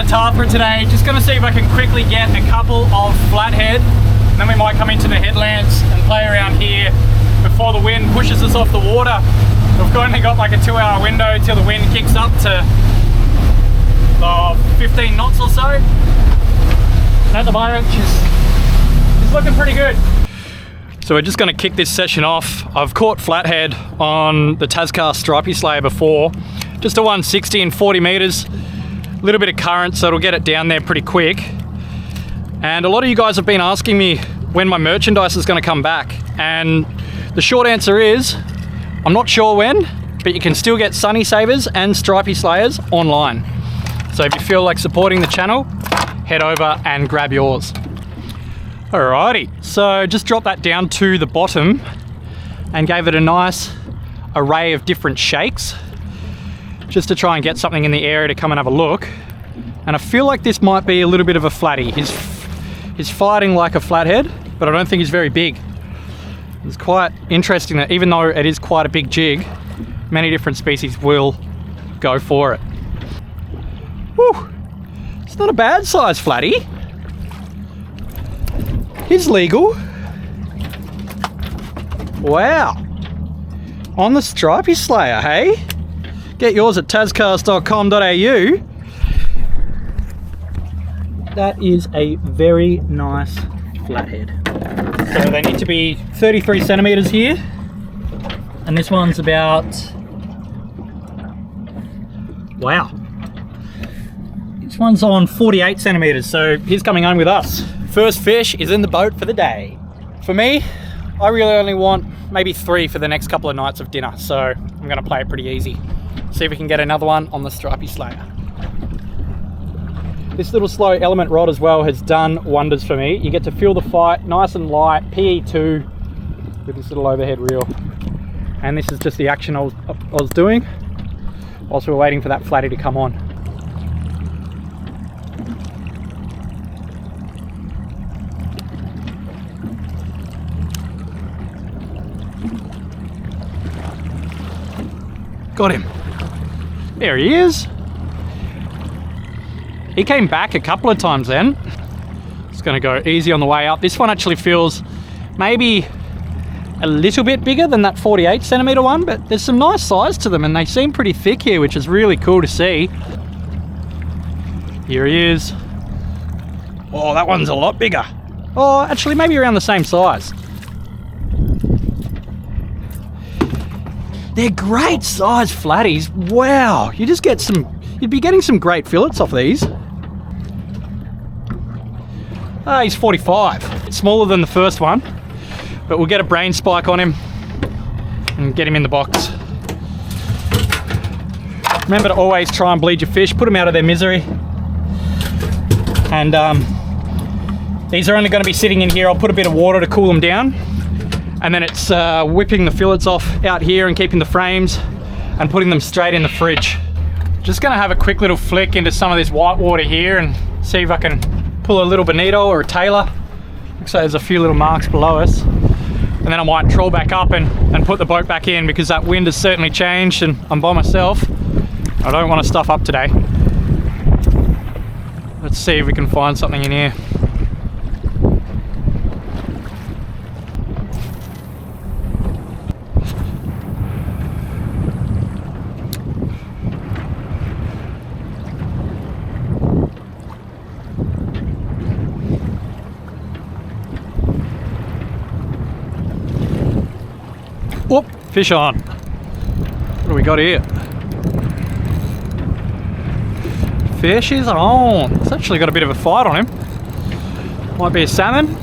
to Tathra today. Just going to see if I can quickly get a couple of flathead. And then we might come into the headlands and play around here before the wind pushes us off the water. We've only got like a 2-hour window till the wind kicks up to 15 knots or so. And at the moment, she's looking pretty good. So we're just going to kick this session off. I've caught flathead on the Tathra stripey slayer before. Just a 160 in 40 meters. A little bit of current, so it'll get it down there pretty quick. And a lot of you guys have been asking me when my merchandise is going to come back. And the short answer is, I'm not sure when, but you can still get sunny savers and stripey slayers online. So if you feel like supporting the channel, head over and grab yours. Alrighty, so just drop that down to the bottom and gave it a nice array of different shakes just to try and get something in the area to come and have a look. And I feel like this might be a little bit of a flatty. He's fighting like a flathead, but I don't think he's very big. It's quite interesting that even though it is quite a big jig, many different species will go for it. Whew, it's not a bad size flatty. He's legal. Wow. On the stripey slayer, hey? Get yours at tascast.com.au. That is a very nice flathead. So they need to be 33 centimeters here. And this one's about, wow. This one's on 48 centimeters, so he's coming home with us. First fish is in the boat for the day. For me, I really only want maybe 3 for the next couple of nights of dinner, so I'm gonna play it pretty easy. See if we can get another one on the stripey slayer. This little slow element rod as well has done wonders for me. You get to feel the fight, nice and light, PE2 with this little overhead reel. And this is just the action I was doing whilst we were waiting for that flatty to come on. Got him. There he is. He came back a couple of times then. Just gonna go easy on the way up. This one actually feels maybe a little bit bigger than that 48 centimeter one, but there's some nice size to them and they seem pretty thick here, which is really cool to see. Here he is. Oh, that one's a lot bigger. Oh, actually maybe around the same size. They're great size flatties. Wow, you just get you'd be getting some great fillets off these. Ah, he's 45. It's smaller than the first one, but we'll get a brain spike on him and get him in the box. Remember to always try and bleed your fish, put them out of their misery. And these are only going to be sitting in here. I'll put a bit of water to cool them down. And then it's whipping the fillets off out here and keeping the frames and putting them straight in the fridge. Just gonna have a quick little flick into some of this white water here and see if I can pull a little bonito or a tailor. Looks like there's a few little marks below us. And then I might troll back up and put the boat back in because that wind has certainly changed and I'm by myself. I don't want to stuff up today. Let's see if we can find something in here. Whoop, fish on. What do we got here? Fish is on. It's actually got a bit of a fight on him. Might be a salmon.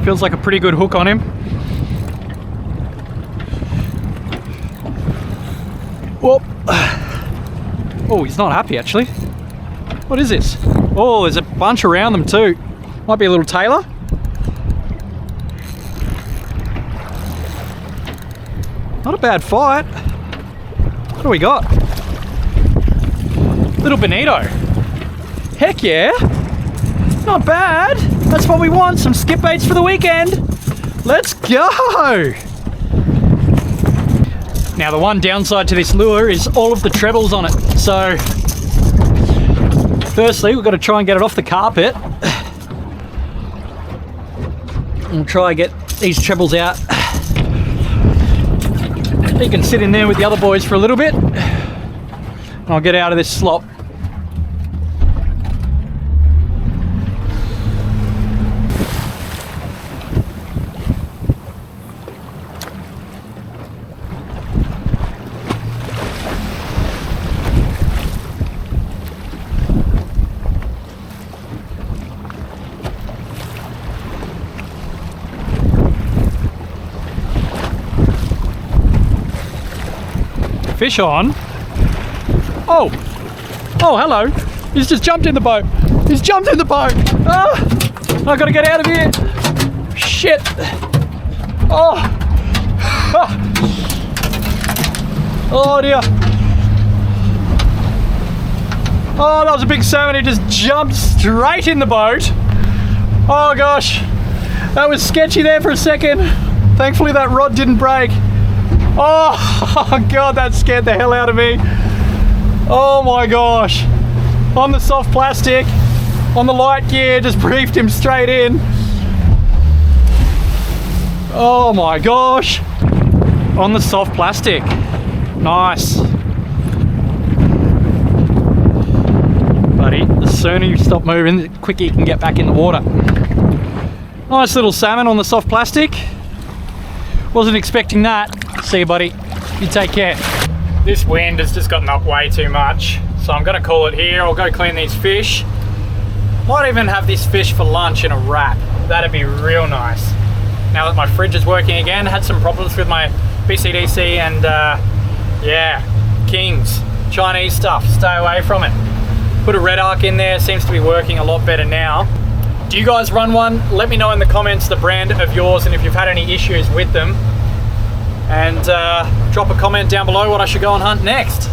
Feels like a pretty good hook on him. Whoop. Oh, he's not happy actually. What is this? Oh, there's a bunch around them too. Might be a little tailor. Not a bad fight. What do we got? Little bonito. Heck yeah. Not bad. That's what we want. Some skip baits for the weekend. Let's go. Now the one downside to this lure is all of the trebles on it. So Firstly, we've got to try and get it off the carpet. We'll try and get these trebles out. He can sit in there with the other boys for a little bit. And I'll get out of this slop. Fish on. Oh, hello. He's just jumped in the boat. He's jumped in the boat. Ah, I gotta get out of here. Shit. Oh. Oh dear. Oh, that was a big salmon. He just jumped straight in the boat. Oh gosh. That was sketchy there for a second. Thankfully that rod didn't break. Oh God, that scared the hell out of me. Oh my gosh. On the soft plastic, on the light gear, just briefed him straight in. Oh my gosh. On the soft plastic. Nice. Buddy, the sooner you stop moving, the quicker you can get back in the water. Nice little salmon on the soft plastic. Wasn't expecting that. See you, buddy. You take care. This wind has just gotten up way too much, so I'm gonna call it here. I'll go clean these fish. Might even have this fish for lunch in a wrap. That'd be real nice. Now that my fridge is working again, had some problems with my BCDC and yeah, Kings, Chinese stuff. Stay away from it. Put a red arc in there, seems to be working a lot better now. Do you guys run one? Let me know in the comments the brand of yours and if you've had any issues with them. And drop a comment down below what I should go and hunt next.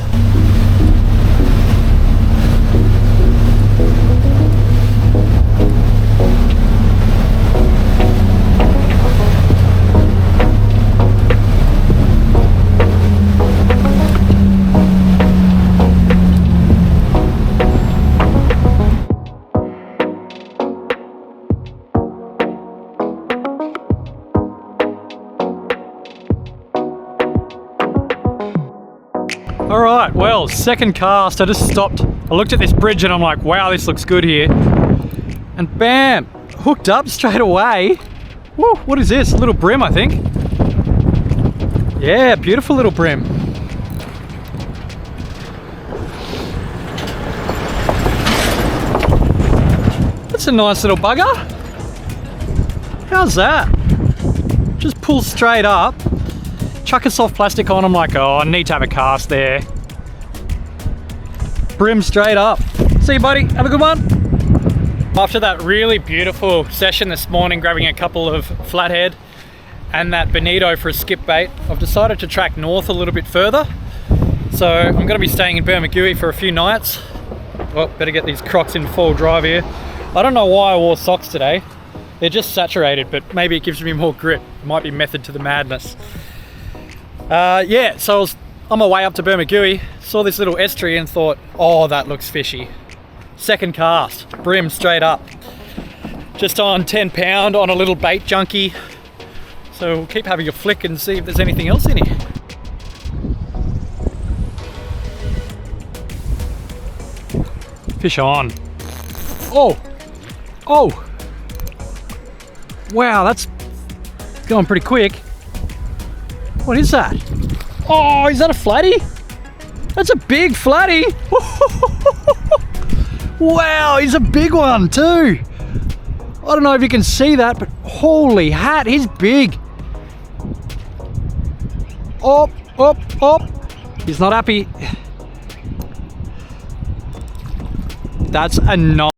Alright, well, second cast, I just stopped. I looked at this bridge and I'm like, wow, this looks good here. And bam, hooked up straight away. Woo, what is this? A little brim, I think. Yeah, beautiful little brim. That's a nice little bugger. How's that? Just pull straight up. Chuck a soft plastic on, I'm like, oh, I need to have a cast there. Brim straight up. See you, buddy. Have a good one. After that really beautiful session this morning, grabbing a couple of flathead and that bonito for a skip bait, I've decided to track north a little bit further. So I'm going to be staying in Bermagui for a few nights. Oh, better get these Crocs in full drive here. I don't know why I wore socks today. They're just saturated, but maybe it gives me more grip. It might be method to the madness. Yeah, so I was on my way up to Bermagui, saw this little estuary and thought, oh, that looks fishy. Second cast, brim straight up. Just on 10 pound on a little bait junkie. So we'll keep having a flick and see if there's anything else in here. Fish on. Oh, oh. Wow, that's going pretty quick. What is that? Oh, is that a flatty? That's a big flatty. Wow, he's a big one too. I don't know if you can see that, but holy hat, he's big. Up, up, up. He's not happy. That's a nice.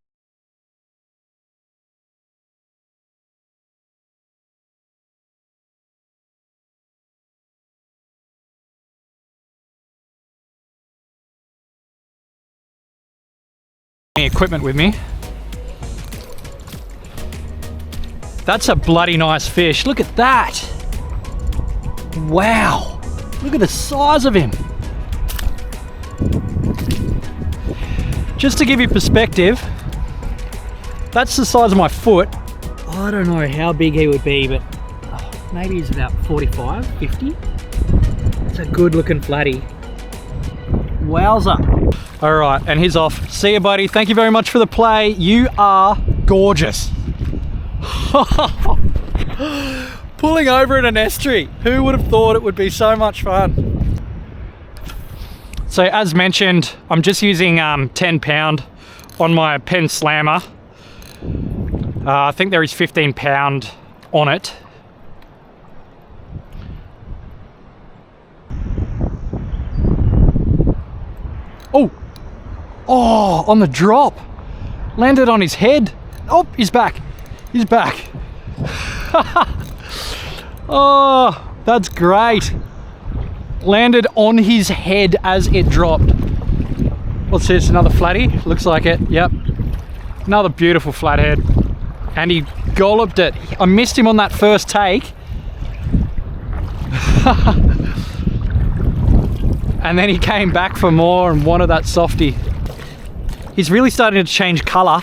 Equipment with me. That's a bloody nice fish. Look at that. Wow. Look at the size of him. just to give you perspective, that's the size of my foot. I don't know how big he would be, but maybe he's about 45, 50. It's a good looking flatty. Wowza. All right, and he's off. See you, buddy. Thank you very much for the play. You are gorgeous. Pulling over in an estuary. Who would have thought it would be so much fun? So as mentioned, I'm just using 10 pound on my Pen Slammer. I think there is 15 pound on it. Oh, on the drop. Landed on his head. Oh, he's back. He's back. Oh, that's great. Landed on his head as it dropped. What's this? Another flatty? Looks like it. Yep. Another beautiful flathead. And he golloped it. I missed him on that first take. And then he came back for more and wanted that softie. He's really starting to change colour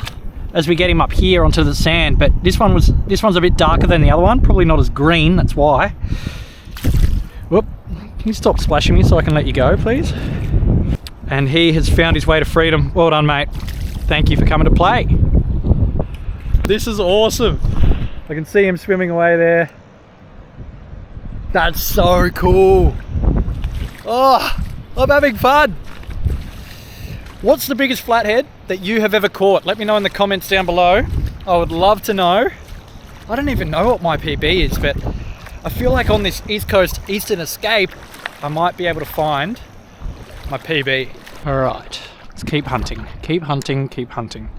as we get him up here onto the sand, but this one's a bit darker than the other one, probably not as green, that's why. Whoop, can you stop splashing me so I can let you go, please? And he has found his way to freedom. Well done, mate. Thank you for coming to play. This is awesome. I can see him swimming away there. That's so cool. Oh, I'm having fun. What's the biggest flathead that you have ever caught? Let me know in the comments down below. I would love to know. I don't even know what my PB is, but I feel like on this East Coast Eastern Escape, I might be able to find my PB. All right, let's keep hunting. Keep hunting, keep hunting.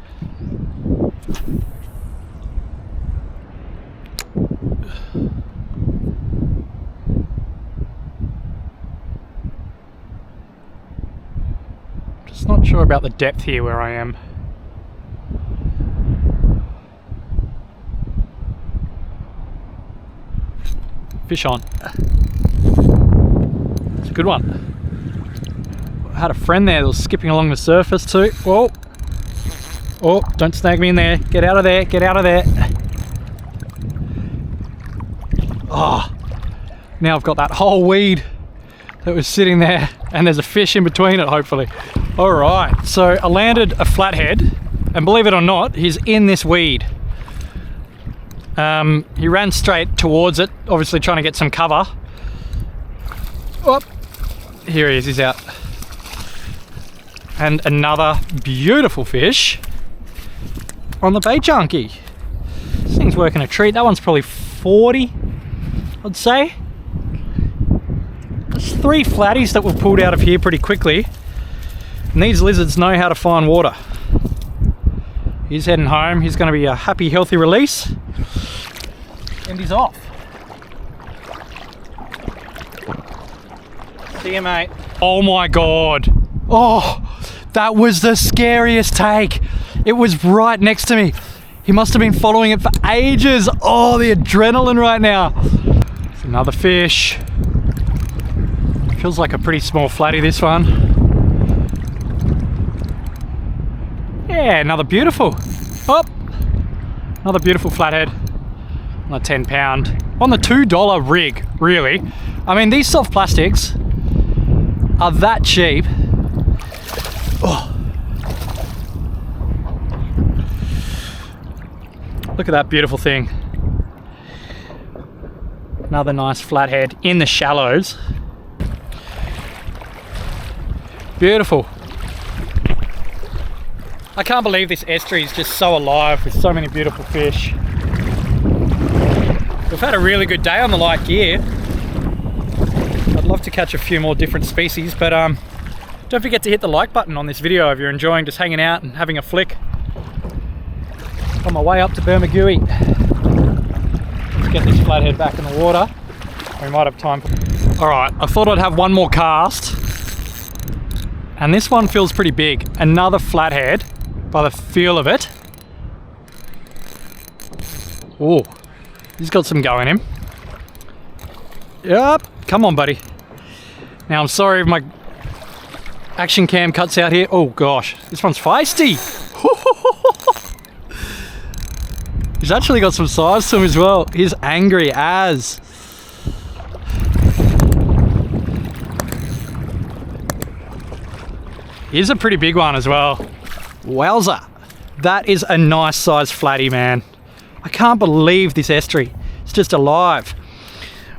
Just not sure about the depth here where I am. Fish on. It's a good one. I had a friend there that was skipping along the surface too. Whoa. Oh, don't snag me in there. Get out of there, get out of there. Oh, now I've got that whole weed that was sitting there and there's a fish in between it, hopefully. All right, so I landed a flathead and believe it or not, he's in this weed. He ran straight towards it, obviously trying to get some cover. Oh, here he is, he's out. And another beautiful fish on the bait junkie. This thing's working a treat. That one's probably 40, I'd say. There's 3 flatties that were pulled out of here pretty quickly. And these lizards know how to find water. He's heading home. He's going to be a happy, healthy release. And he's off. See you, mate. Oh my God. Oh, that was the scariest take. It was right next to me. He must have been following it for ages. Oh, the adrenaline right now. It's another fish. Feels like a pretty small flatty, this one. Yeah, another beautiful. Oh, another beautiful flathead on a 10 pound. On the $2 rig, really. I mean, these soft plastics are that cheap. Oh. Look at that beautiful thing. Another nice flathead in the shallows. Beautiful. I can't believe this estuary is just so alive with so many beautiful fish. We've had a really good day on the light gear. I'd love to catch a few more different species, but don't forget to hit the like button on this video if you're enjoying just hanging out and having a flick. On my way up to Bermagui. Let's get this flathead back in the water. We might have time. All right, I thought I'd have one more cast. And this one feels pretty big. Another flathead by the feel of it. Oh, he's got some go in him. Yep, come on, buddy. Now I'm sorry if my action cam cuts out here. Oh gosh, this one's feisty. He's actually got some size to him as well. He's angry as. Here's a pretty big one as well. Wowza. That is a nice size flatty, man. I can't believe this estuary. It's just alive.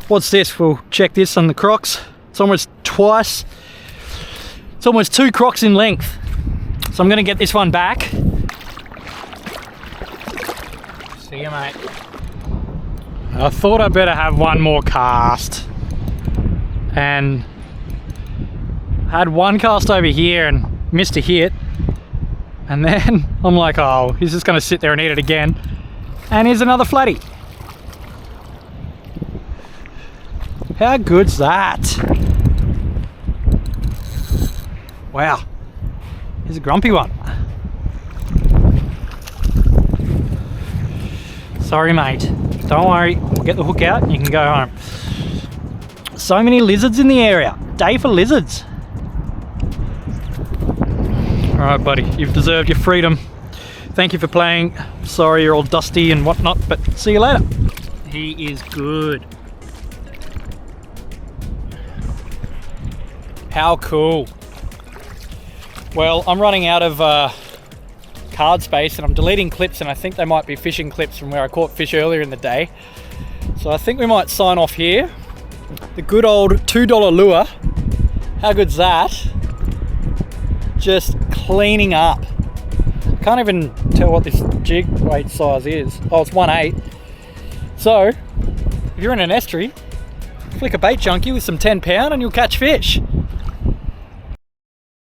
What's this? We'll check this on the crocs. It's almost twice. It's almost 2 crocs in length. So I'm gonna get this one back. See you, mate. I thought I'd better have one more cast. And I had one cast over here and missed a hit. And then I'm like, oh, he's just gonna sit there and eat it again. And here's another flatty. How good's that? Wow. Here's a grumpy one. Sorry, mate. Don't worry. We'll get the hook out and you can go home. So many lizards in the area. Day for lizards. Alright, buddy. You've deserved your freedom. Thank you for playing. Sorry you're all dusty and whatnot, but see you later. He is good. How cool. Well, I'm running out of card space and I'm deleting clips, and I think they might be fishing clips from where I caught fish earlier in the day. So I think we might sign off here. The good old $2 lure. How good's that? Just cleaning up. Can't even tell what this jig weight size is. Oh, it's 1/8. So, if you're in an estuary, flick a bait junkie with some 10 pound and you'll catch fish.